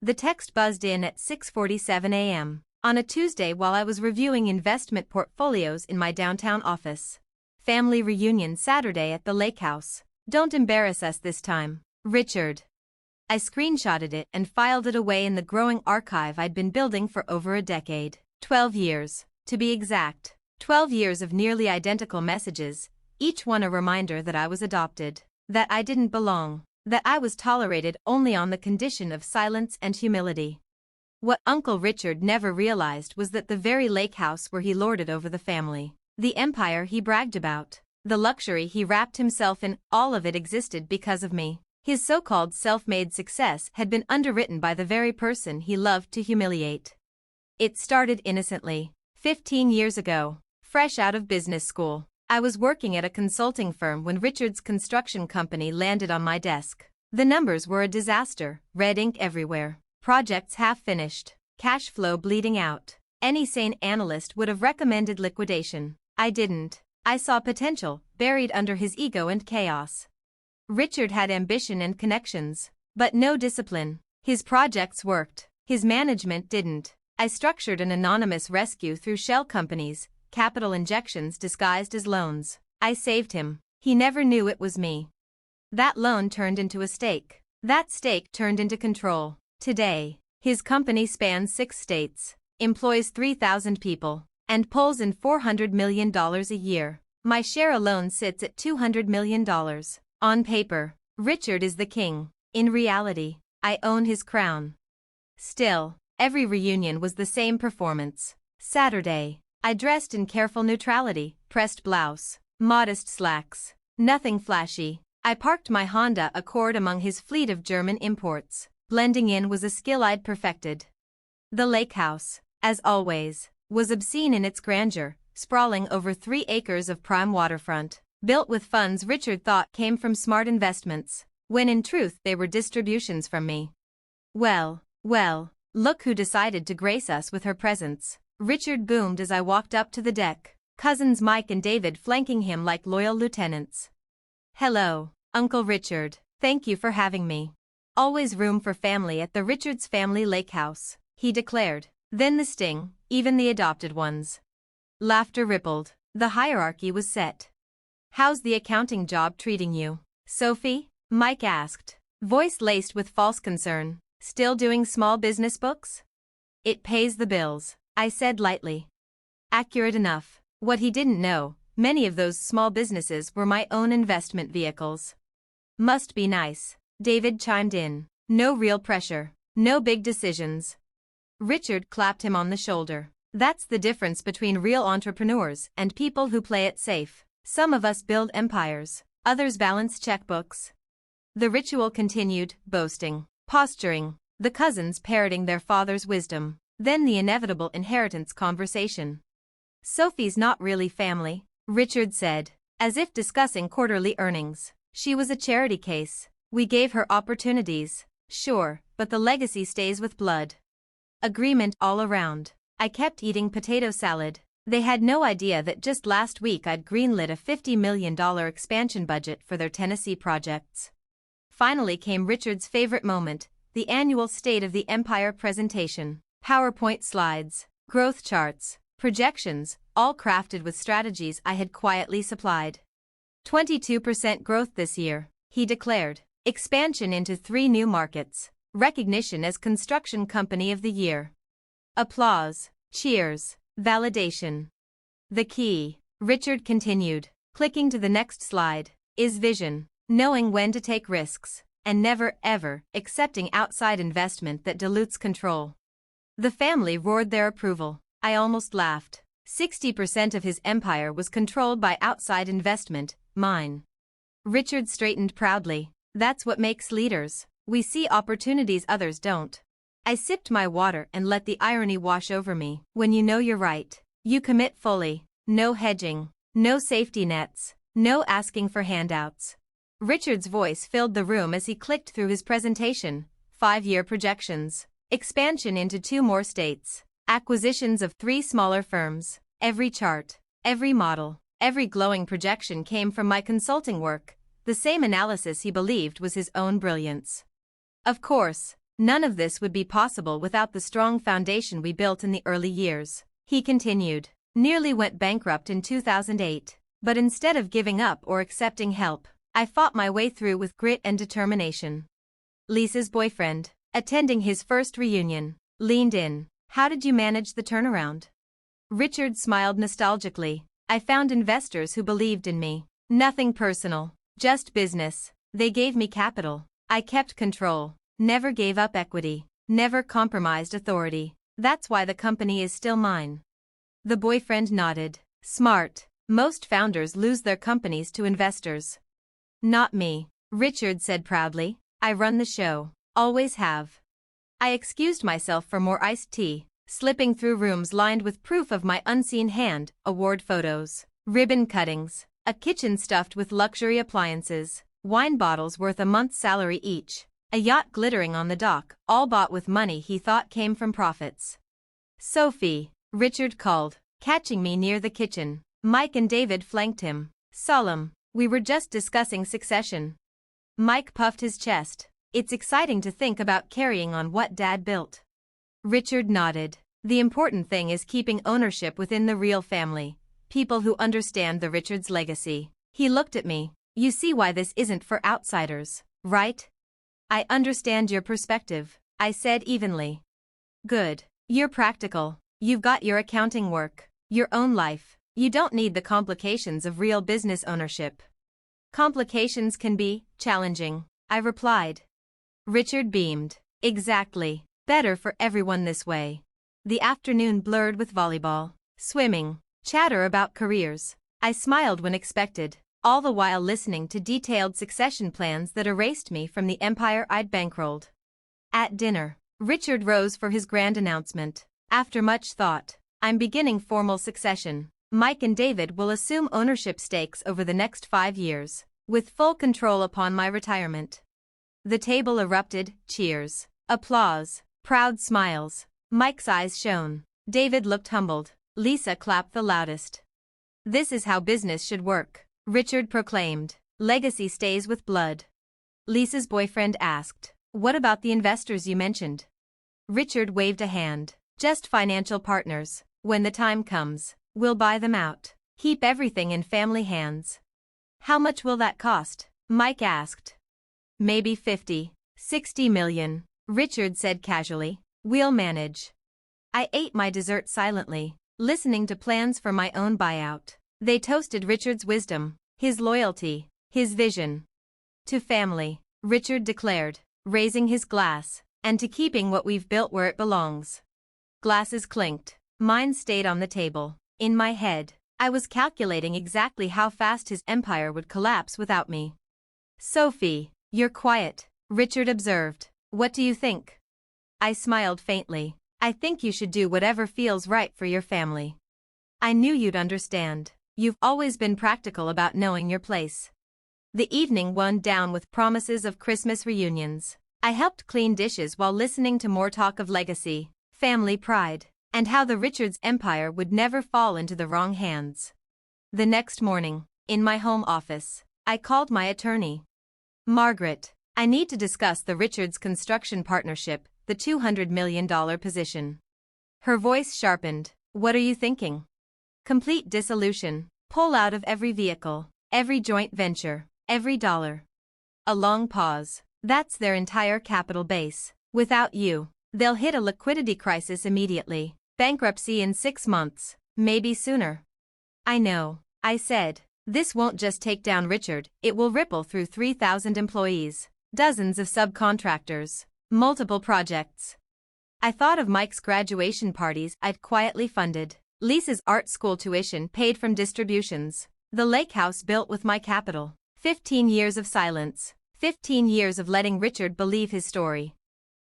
The text buzzed in at 6:47 a.m. on a Tuesday while I was reviewing investment portfolios in my downtown office. Family reunion Saturday at the lake house. Don't embarrass us this time, Richard. I screenshotted it and filed it away in the growing archive I'd been building for over a decade. 12 years, to be exact. 12 years of nearly identical messages, each one a reminder that I was adopted, that I didn't belong, that I was tolerated only on the condition of silence and humility. What Uncle Richard never realized was that the very lake house where he lorded over the family, the empire he bragged about, the luxury he wrapped himself in, all of it existed because of me. His so-called self-made success had been underwritten by the very person he loved to humiliate. It started innocently. 15 years ago, fresh out of business school, I was working at a consulting firm when Richard's construction company landed on my desk. The numbers were a disaster, red ink everywhere, projects half finished, cash flow bleeding out. Any sane analyst would have recommended liquidation. I didn't. I saw potential, buried under his ego and chaos. Richard had ambition and connections, but no discipline. His projects worked, his management didn't. I structured an anonymous rescue through shell companies, capital injections disguised as loans. I saved him. He never knew it was me. That loan turned into a stake. That stake turned into control. Today, his company spans 6 states, employs 3,000 people, and pulls in $400 million a year. My share alone sits at $200 million. On paper, Richard is the king. In reality, I own his crown. Still, every reunion was the same performance. Saturday, I dressed in careful neutrality, pressed blouse, modest slacks, nothing flashy. I parked my Honda Accord among his fleet of German imports. Blending in was a skill I'd perfected. The lake house, as always, was obscene in its grandeur, sprawling over 3 acres of prime waterfront, built with funds Richard thought came from smart investments, when in truth they were distributions from me. Well, look who decided to grace us with her presence, Richard boomed as I walked up to the deck, cousins Mike and David flanking him like loyal lieutenants. Hello, Uncle Richard, thank you for having me. Always room for family at the Richards family lake house, he declared. Then the sting, even the adopted ones. Laughter rippled. The hierarchy was set. How's the accounting job treating you, Sophie? Mike asked, voice laced with false concern. Still doing small business books? It pays the bills, I said lightly. Accurate enough. What he didn't know, many of those small businesses were my own investment vehicles. Must be nice, David chimed in. No real pressure, no big decisions. Richard clapped him on the shoulder. That's the difference between real entrepreneurs and people who play it safe. Some of us build empires, others balance checkbooks. The ritual continued, boasting, posturing, the cousins parroting their father's wisdom, then the inevitable inheritance conversation. Sophie's not really family, Richard said, as if discussing quarterly earnings. She was a charity case. We gave her opportunities, sure, but the legacy stays with blood. Agreement all around. I kept eating potato salad. They had no idea that just last week I'd greenlit a $50 million expansion budget for their Tennessee projects. Finally came Richard's favorite moment, the annual State of the Empire presentation. PowerPoint slides, growth charts, projections, all crafted with strategies I had quietly supplied. 22% growth this year, he declared. Expansion into 3 new markets. Recognition as Construction Company of the Year. Applause, cheers, validation. The key, Richard continued, clicking to the next slide, is vision, knowing when to take risks, and never ever accepting outside investment that dilutes control. The family roared their approval. I almost laughed. 60% of his empire was controlled by outside investment, mine. Richard straightened proudly. That's what makes leaders. We see opportunities others don't. I sipped my water and let the irony wash over me. When you know you're right, you commit fully. No hedging, no safety nets, no asking for handouts. Richard's voice filled the room as he clicked through his presentation. 5-year projections, expansion into 2 more states, acquisitions of 3 smaller firms. Every chart, every model, every glowing projection came from my consulting work, the same analysis he believed was his own brilliance. Of course, None of this would be possible without the strong foundation we built in the early years. He continued. Nearly went bankrupt in 2008. But instead of giving up or accepting help, I fought my way through with grit and determination. Lisa's boyfriend, attending his first reunion, leaned in. How did you manage the turnaround? Richard smiled nostalgically. I found investors who believed in me. Nothing personal, just business. They gave me capital. I kept control, never gave up equity, never compromised authority. That's why the company is still mine. The boyfriend nodded. Smart. Most founders lose their companies to investors. Not me, Richard said proudly. I run the show. Always have. I excused myself for more iced tea, slipping through rooms lined with proof of my unseen hand, award photos, ribbon cuttings, a kitchen stuffed with luxury appliances, wine bottles worth a month's salary each, a yacht glittering on the dock, all bought with money he thought came from profits. Sophie, Richard called, catching me near the kitchen. Mike and David flanked him. Solemn. We were just discussing succession. Mike puffed his chest. It's exciting to think about carrying on what Dad built. Richard nodded. The important thing is keeping ownership within the real family, people who understand the Richards legacy. He looked at me. You see why this isn't for outsiders, right? I understand your perspective, I said evenly. Good. You're practical. You've got your accounting work, your own life. You don't need the complications of real business ownership. Complications can be challenging, I replied. Richard beamed. Exactly. Better for everyone this way. The afternoon blurred with volleyball, swimming, chatter about careers. I smiled when expected, all the while listening to detailed succession plans that erased me from the empire I'd bankrolled. At dinner, Richard rose for his grand announcement. After much thought, I'm beginning formal succession. Mike and David will assume ownership stakes over the next 5 years, with full control upon my retirement. The table erupted, cheers, applause, proud smiles. Mike's eyes shone. David looked humbled. Lisa clapped the loudest. This is how business should work, Richard proclaimed. Legacy stays with blood. Lisa's boyfriend asked, what about the investors you mentioned? Richard waved a hand. Just financial partners. When the time comes, we'll buy them out. Keep everything in family hands. How much will that cost? Mike asked. Maybe 50, 60 million, Richard said casually. We'll manage. I ate my dessert silently, listening to plans for my own buyout. They toasted Richard's wisdom, his loyalty, his vision. To family, Richard declared, raising his glass, and to keeping what we've built where it belongs. Glasses clinked. Mine stayed on the table. In my head, I was calculating exactly how fast his empire would collapse without me. Sophie, you're quiet, Richard observed. What do you think? I smiled faintly. I think you should do whatever feels right for your family. I knew you'd understand. You've always been practical about knowing your place. The evening wound down with promises of Christmas reunions. I helped clean dishes while listening to more talk of legacy, family pride, and how the Richards empire would never fall into the wrong hands. The next morning, in my home office, I called my attorney. Margaret, I need to discuss the Richards construction partnership, the $200 million position. Her voice sharpened. What are you thinking? Complete dissolution, pull out of every vehicle, every joint venture, every dollar. A long pause. That's their entire capital base. Without you, they'll hit a liquidity crisis immediately. Bankruptcy in 6 months, maybe sooner. I know, I said. This won't just take down Richard, it will ripple through 3,000 employees, dozens of subcontractors, multiple projects. I thought of Mike's graduation parties I'd quietly funded, Lisa's art school tuition paid from distributions, the lake house built with my capital. 15 years of silence, 15 years of letting Richard believe his story.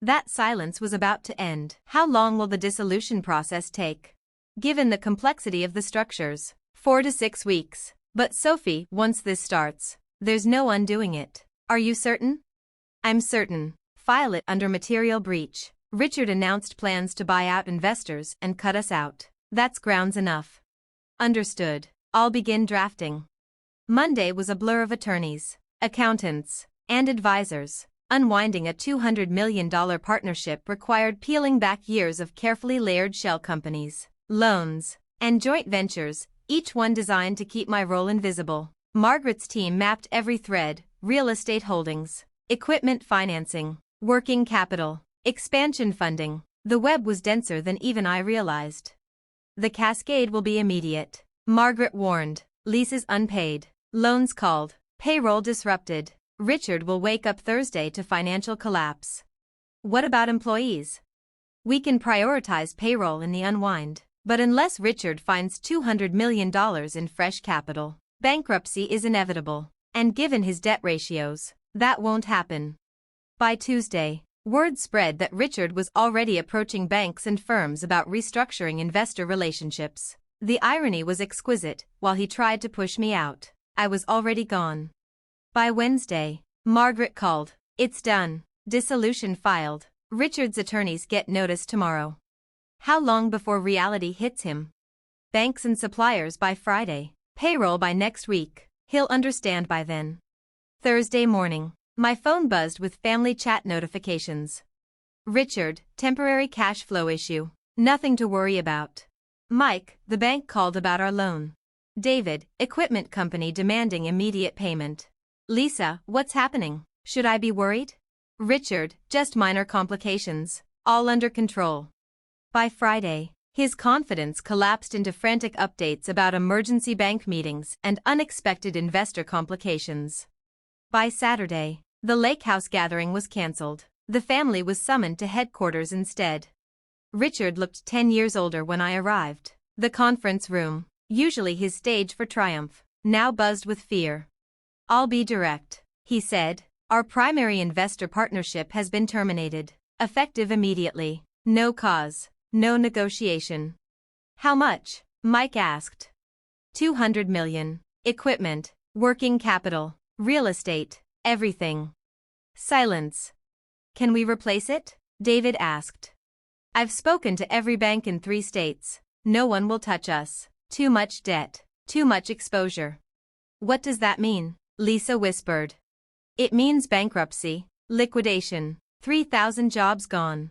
That silence was about to end. How long will the dissolution process take? Given the complexity of the structures, 4 to 6 weeks. But Sophie, once this starts, there's no undoing it. Are you certain? I'm certain. File it under material breach. Richard announced plans to buy out investors and cut us out. That's grounds enough. Understood. I'll begin drafting. Monday was a blur of attorneys, accountants, and advisors. Unwinding a $200 million partnership required peeling back years of carefully layered shell companies, loans, and joint ventures, each one designed to keep my role invisible. Margaret's team mapped every thread: real estate holdings, equipment financing, working capital, expansion funding. The web was denser than even I realized. The cascade will be immediate, Margaret warned. Leases unpaid, loans called, payroll disrupted. Richard will wake up Thursday to financial collapse. What about employees? We can prioritize payroll in the unwind, but unless Richard finds $200 million in fresh capital, bankruptcy is inevitable, and given his debt ratios, that won't happen. By Tuesday, word spread that Richard was already approaching banks and firms about restructuring investor relationships. The irony was exquisite. While he tried to push me out, I was already gone. By Wednesday, Margaret called. It's done. Dissolution filed. Richard's attorneys get notice tomorrow. How long before reality hits him? Banks and suppliers by Friday. Payroll by next week. He'll understand by then. Thursday morning, my phone buzzed with family chat notifications. Richard, temporary cash flow issue. Nothing to worry about. Mike, the bank called about our loan. David, equipment company demanding immediate payment. Lisa, what's happening? Should I be worried? Richard, just minor complications, all under control. By Friday, his confidence collapsed into frantic updates about emergency bank meetings and unexpected investor complications. By Saturday, the lake house gathering was cancelled. The family was summoned to headquarters instead. Richard looked 10 years older when I arrived. The conference room, usually his stage for triumph, now buzzed with fear. I'll be direct, he said. Our primary investor partnership has been terminated, effective immediately. No cause, no negotiation. How much? Mike asked. $200 million. Equipment, working capital, real estate, everything. Silence. Can we replace it? David asked. I've spoken to every bank in 3 states. No one will touch us. Too much debt, too much exposure. What does that mean? Lisa whispered. It means bankruptcy, liquidation, 3,000 jobs gone.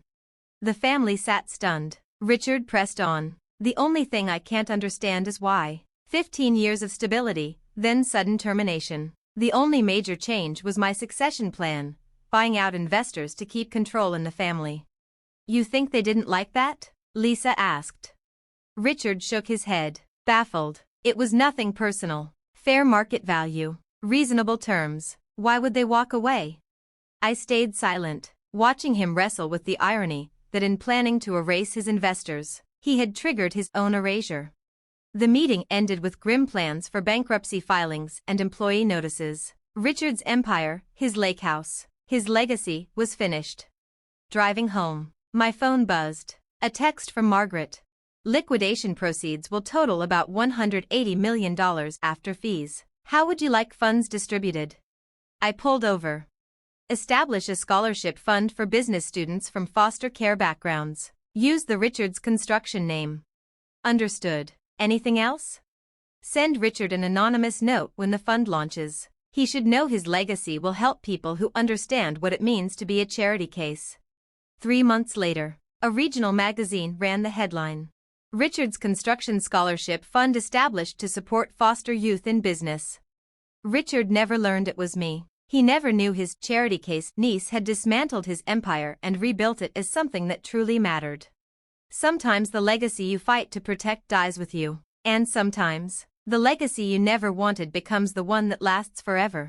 The family sat stunned. Richard pressed on. The only thing I can't understand is why. 15 years of stability, then sudden termination. The only major change was my succession plan, buying out investors to keep control in the family. You think they didn't like that? Lisa asked. Richard shook his head, baffled. It was nothing personal. Fair market value, reasonable terms. Why would they walk away? I stayed silent, watching him wrestle with the irony that in planning to erase his investors, he had triggered his own erasure. The meeting ended with grim plans for bankruptcy filings and employee notices. Richard's empire, his lake house, his legacy, was finished. Driving home, my phone buzzed. A text from Margaret. Liquidation proceeds will total about $180 million after fees. How would you like funds distributed? I pulled over. Establish a scholarship fund for business students from foster care backgrounds. Use the Richard's construction name. Understood. Anything else? Send Richard an anonymous note when the fund launches. He should know his legacy will help people who understand what it means to be a charity case. 3 months later, a regional magazine ran the headline. Richard's Construction Scholarship Fund established to support foster youth in business. Richard never learned it was me. He never knew his charity case niece had dismantled his empire and rebuilt it as something that truly mattered. Sometimes the legacy you fight to protect dies with you, and sometimes, the legacy you never wanted becomes the one that lasts forever.